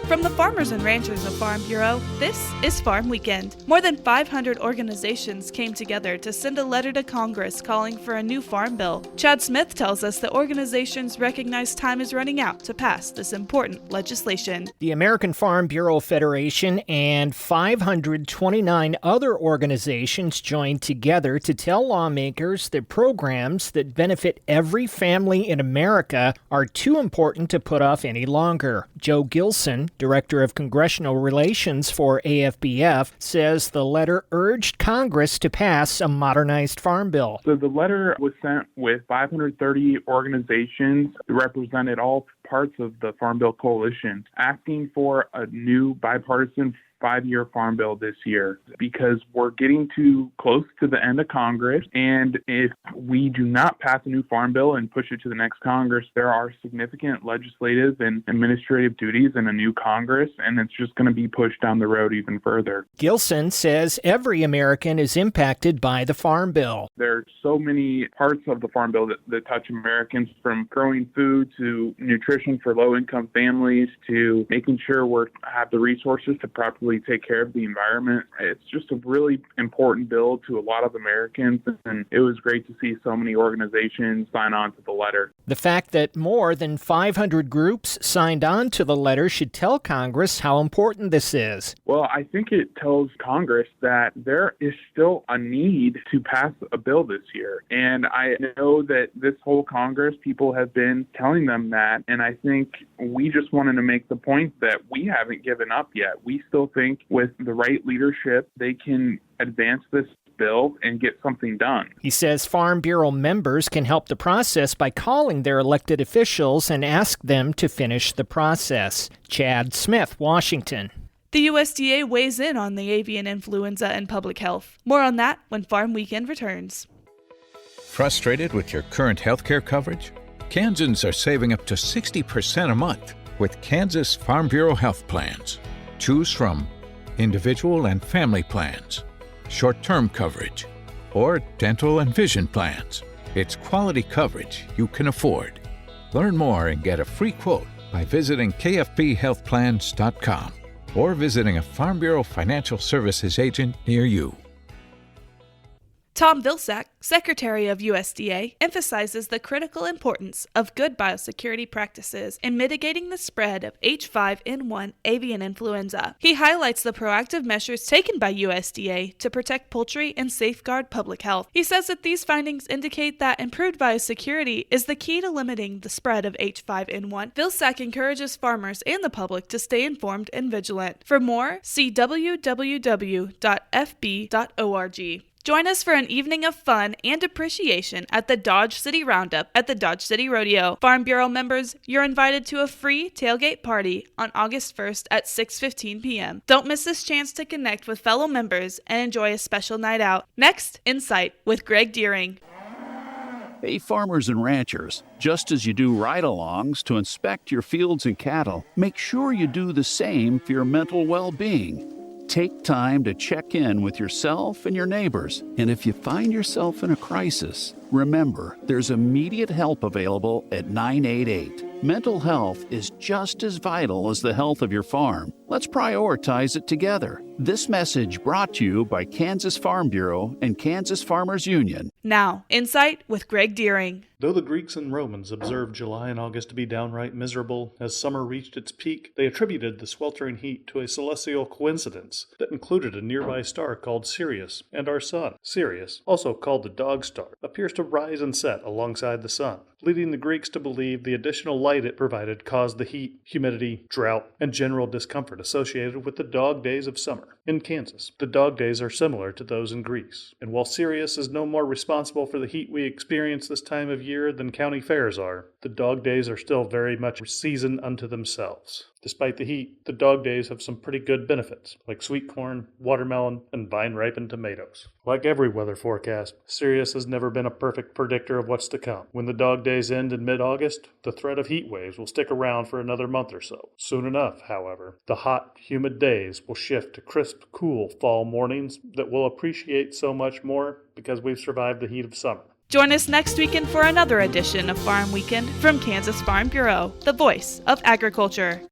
From the farmers and ranchers of Farm Bureau, this is Farm Weekend. More than 500 organizations came together to send a letter to Congress calling for a new farm bill. Chad Smith tells us the organizations recognize time is running out to pass this important legislation. The American Farm Bureau Federation and 529 other organizations joined together to tell lawmakers that programs that benefit every family in America are too important to put off any longer. Joe Gilson, Director of Congressional Relations for AFBF, says the letter urged Congress to pass a modernized farm bill. So the letter was sent with 530 organizations that represented all parts of the Farm Bill Coalition, asking for a new bipartisan 5-year farm bill this year, because we're getting too close to the end of Congress, and if we do not pass a new farm bill and push it to the next Congress, there are significant legislative and administrative duties in a new Congress, and it's just going to be pushed down the road even further. Gilson says every American is impacted by the farm bill. There are so many parts of the farm bill that touch Americans, from growing food to nutrition for low-income families to making sure we have the resources to properly take care of the environment. It's just a really important bill to a lot of Americans, and it was great to see so many organizations sign on to the letter. The fact that more than 500 groups signed on to the letter should tell Congress how important this is. Well, I think it tells Congress that there is still a need to pass a bill this year. And I know that this whole Congress, people have been telling them that. And I think we just wanted to make the point that we haven't given up yet. We still think with the right leadership, they can advance this bill and get something done. He says Farm Bureau members can help the process by calling their elected officials and ask them to finish the process. Chad Smith, Washington. The USDA weighs in on the avian influenza and public health. More on that when Farm Weekend returns. Frustrated with your current healthcare coverage? Kansans are saving up to 60% a month with Kansas Farm Bureau health plans. Choose from individual and family plans, short-term coverage, or dental and vision plans. It's quality coverage you can afford. Learn more and get a free quote by visiting kfbhealthplans.com or visiting a Farm Bureau Financial Services agent near you. Tom Vilsack, Secretary of USDA, emphasizes the critical importance of good biosecurity practices in mitigating the spread of H5N1 avian influenza. He highlights the proactive measures taken by USDA to protect poultry and safeguard public health. He says that these findings indicate that improved biosecurity is the key to limiting the spread of H5N1. Vilsack encourages farmers and the public to stay informed and vigilant. For more, see www.fb.org. Join us for an evening of fun and appreciation at the Dodge City Roundup at the Dodge City Rodeo. Farm Bureau members, you're invited to a free tailgate party on August 1st at 6:15 p.m. Don't miss this chance to connect with fellow members and enjoy a special night out. Next, Insight with Greg Deering. Hey, farmers and ranchers, just as you do ride-alongs to inspect your fields and cattle, make sure you do the same for your mental well-being. Take time to check in with yourself and your neighbors. And if you find yourself in a crisis, remember, there's immediate help available at 988. Mental health is just as vital as the health of your farm. Let's prioritize it together. This message brought to you by Kansas Farm Bureau and Kansas Farmers Union. Now, Insight with Greg Deering. Though the Greeks and Romans observed July and August to be downright miserable, as summer reached its peak, they attributed the sweltering heat to a celestial coincidence that included a nearby star called Sirius and our sun. Sirius, also called the dog star, appears to rise and set alongside the sun, leading the Greeks to believe the additional light it provided caused the heat, humidity, drought, and general discomfort associated with the dog days of summer. In Kansas, the dog days are similar to those in Greece, and while Sirius is no more responsible for the heat we experience this time of year than county fairs are, the dog days are still very much a season unto themselves. Despite the heat, the dog days have some pretty good benefits, like sweet corn, watermelon, and vine-ripened tomatoes. Like every weather forecast, Sirius has never been a perfect predictor of what's to come. When the dog days end in mid-August, the threat of heat waves will stick around for another month or so. Soon enough, however, the hot, humid days will shift to crisp, cool fall mornings that we'll appreciate so much more because we've survived the heat of summer. Join us next weekend for another edition of Farm Weekend from Kansas Farm Bureau, the voice of agriculture.